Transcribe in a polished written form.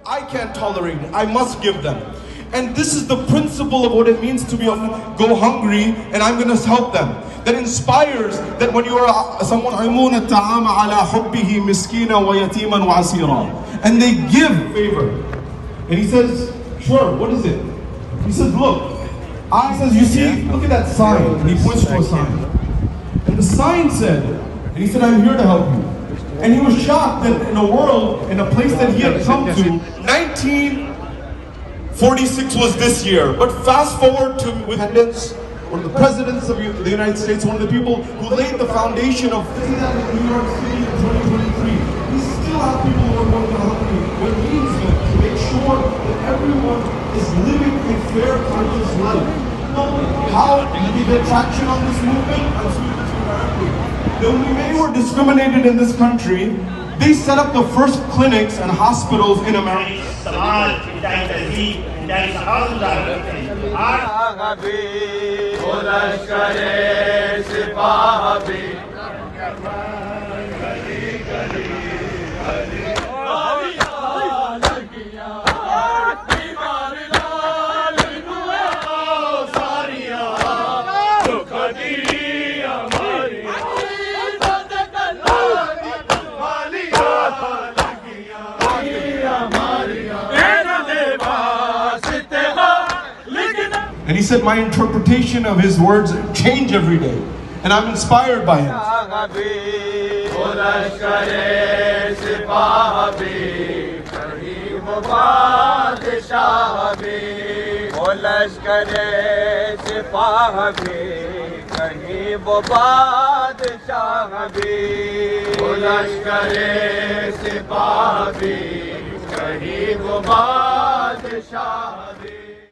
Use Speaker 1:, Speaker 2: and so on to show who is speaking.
Speaker 1: I can't tolerate it. I must give them. And this is the principle of what it means to go hungry, and I'm going to help them. That inspires that when you are someone يُطْعِمُونَ الطَّعَامَ عَلَى حُبِّهِ مِسْكِينًا وَيَتِيمًا وَأَسِيرًا, and they give favor. And he says, sure, what is it? He says, look. He says, you see, look at that sign. And he points to a sign. And the sign said, and he said, I'm here to help you. And he was shocked that in a world, in a place that he had come to, 1946 was this year. But fast forward to independence, one of the presidents of the United States, one of the people who laid the foundation of in New York City in 2023. We still have people who are going to help you. What it means to make sure that everyone is living a fair, conscious life. How did we get traction on this movement? I'm speaking to you directly. When we were discriminated in this country, they set up the first clinics and hospitals in America. And he said, my interpretation of his words change every day. And I'm inspired by him.